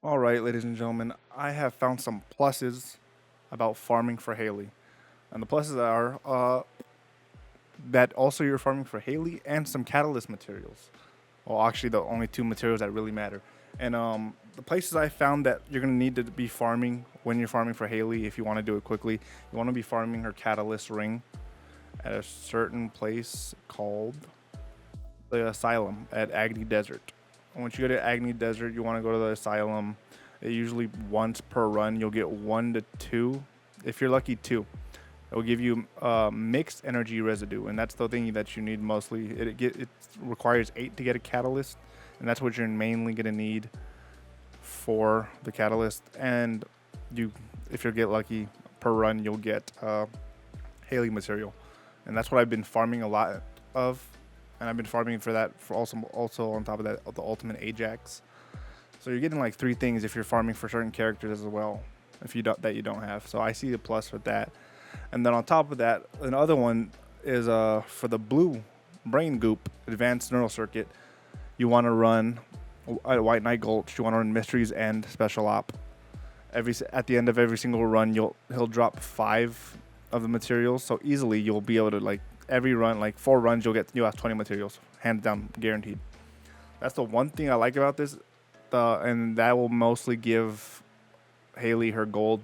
All right, ladies and gentlemen, I have found some pluses about farming for Haley. And the pluses are that also you're farming for Haley and some catalyst materials. Well, actually, the only two materials that really matter. And the places I found that you're going to need to be farming when you're farming for Haley, if you want to do it quickly, you want to be farming her catalyst ring at a certain place called the Asylum at Agni Desert. Once you go to Agni Desert, you want to go to the Asylum. Usually once per run, you'll get 1 to 2. If you're lucky, 2. It will give you mixed energy residue, and that's the thing that you need mostly. It requires 8 to get a catalyst, and that's what you're mainly gonna need for the catalyst. And you, if you get lucky per run, you'll get Haley material, and that's what I've been farming a lot of. And I've been farming for that for also on top of that the ultimate Ajax. So you're getting like 3 things if you're farming for certain characters as well, if you don't that you don't have. So I see the plus with that. And then on top of that, another one is for the blue brain goop advanced neural circuit. You want to run at White Knight Gulch. You want to run mysteries and special op. At the end of every single run, he'll drop 5 of the materials. So easily you'll be able to like every run, like 4 runs, you'll have 20 materials, hands down, guaranteed. That's the one thing I like about this, and that will mostly give Haley her gold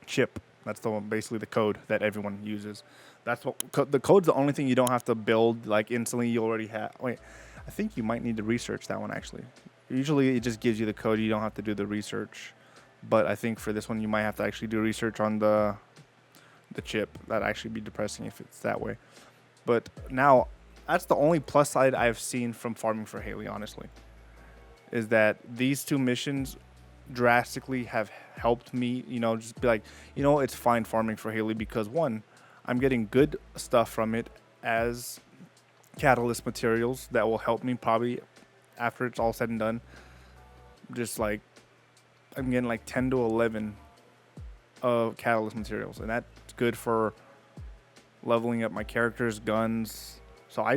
chip. That's the one, basically the code that everyone uses. That's what the code's the only thing you don't have to build like instantly. You already have. Wait, I think you might need to research that one actually. Usually it just gives you the code. You don't have to do the research. But I think for this one you might have to actually do research on the chip. That'd actually be depressing if it's that way. But now that's the only plus side I've seen from farming for Haley. Honestly, is that these 2 missions drastically have helped me, just be like, it's fine farming for Haley because one, I'm getting good stuff from it as catalyst materials that will help me probably after it's all said and done. Just like I'm getting like 10 to 11 of catalyst materials, and that's good for leveling up my characters, guns. So I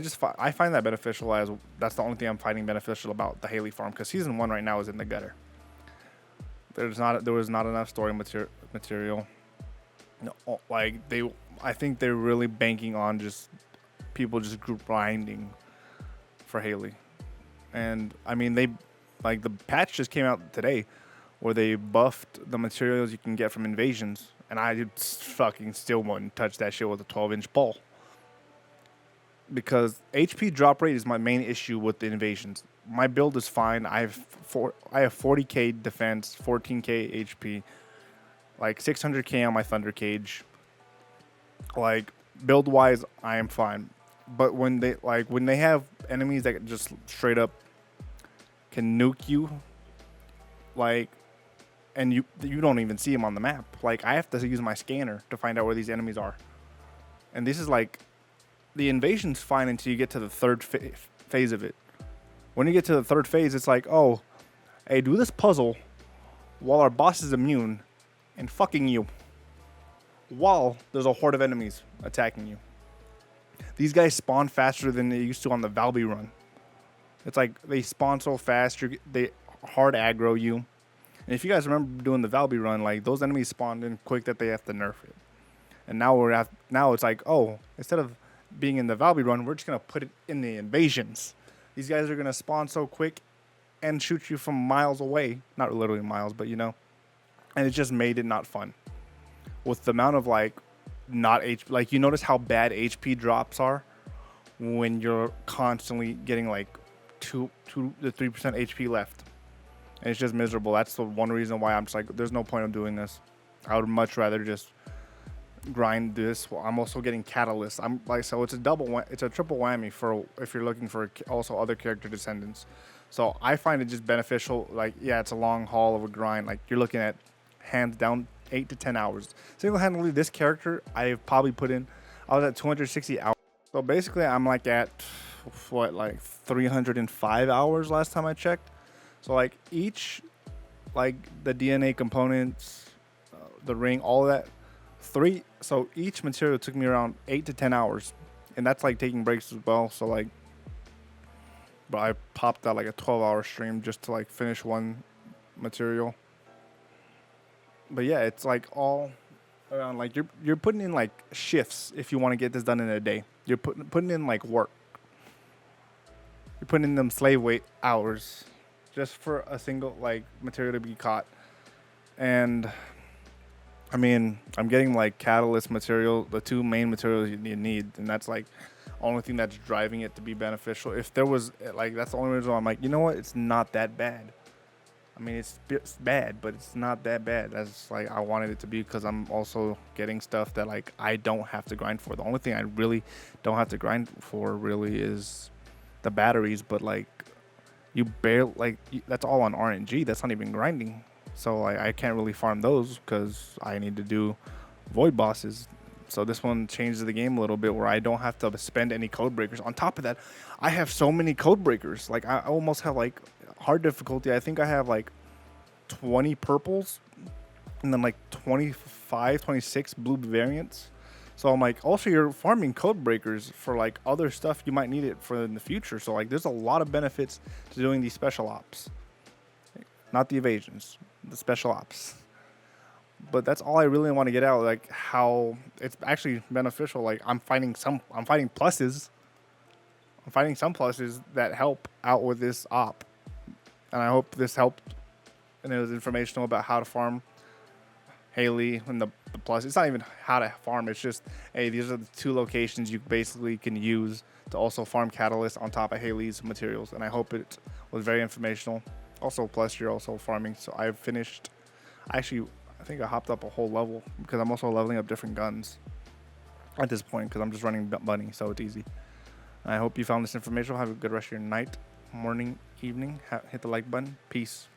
find that beneficial as that's the only thing I'm finding beneficial about the Haley farm because season 1 right now is in the gutter. There was not enough story material. No, like I think they're really banking on just people just grinding for Haley, and I mean they like the patch just came out today where they buffed the materials you can get from invasions, and I fucking still wouldn't touch that shit with a 12-inch ball because HP drop rate is my main issue with the invasions. My build is fine. I have 40k defense, 14k HP, like 600k on my Thunder Cage. Like build wise, I am fine. But when they have enemies that just straight up can nuke you, like, and you don't even see them on the map. Like I have to use my scanner to find out where these enemies are. And this is like the invasion's fine until you get to the third phase of it. When you get to the third phase, it's like, oh, hey, do this puzzle while our boss is immune and fucking you while there's a horde of enemies attacking you. These guys spawn faster than they used to on the Valby run. It's like they spawn so fast, they hard aggro you. And if you guys remember doing the Valby run, like those enemies spawned in quick that they have to nerf it. And now it's like, oh, instead of being in the Valby run, we're just gonna put it in the invasions. These guys are gonna spawn so quick and shoot you from miles away. Not literally miles, but And it just made it not fun. With the amount of not like you notice how bad HP drops are when you're constantly getting like 2 to 3% HP left. And it's just miserable. That's the one reason why I'm just like, there's no point of doing this. I would much rather just grind this. Well, I'm also getting catalyst. I'm like, so it's a triple whammy for if you're looking for also other character descendants. So I find it just beneficial. Like, yeah, it's a long haul of a grind. Like you're looking at hands down 8 to 10 hours. Single-handedly, this character I've probably I was at 260 hours. So basically, I'm like at like 305 hours last time I checked. So like each, like the DNA components, the ring, all of that, so each material took me around 8 to 10 hours, and that's like taking breaks as well. So like but I popped out like a 12-hour stream just to like finish one material. But yeah, it's like all around. Like you're putting in like shifts if you want to get this done in a day. You're putting in like work. You're putting in them slave weight hours just for a single like material to be caught. And I mean, I'm getting like catalyst material, the two main materials you need, and that's like only thing that's driving it to be beneficial. If there was like, that's the only reason why I'm like, you know what, it's not that bad. I mean, it's bad, but it's not that bad as like I wanted it to be, because I'm also getting stuff that like I don't have to grind for. The only thing I really don't have to grind for really is the batteries, but like you barely like that's all on RNG. That's not even grinding. So I can't really farm those because I need to do void bosses. So this one changes the game a little bit where I don't have to spend any code breakers. On top of that, I have so many code breakers. Like I almost have like hard difficulty. I think I have like 20 purples and then like 25, 26 blue variants. So I'm like, also you're farming code breakers for like other stuff you might need it for in the future. So like there's a lot of benefits to doing these special ops. Not the evasions, the special ops. But that's all I really want to get out, like how it's actually beneficial. Like I'm fighting pluses. I'm fighting some pluses that help out with this op. And I hope this helped and it was informational about how to farm Hailey and the plus. It's not even how to farm, it's just, hey, these are the two locations you basically can use to also farm Catalyst on top of Hailey's materials. And I hope it was very informational. Also, plus you're also farming. So I've finished, actually, I think I hopped up a whole level because I'm also leveling up different guns at this point because I'm just running bunny, so it's easy. I hope you found this informational. Have a good rest of your night, morning, evening. Hit the like button. Peace.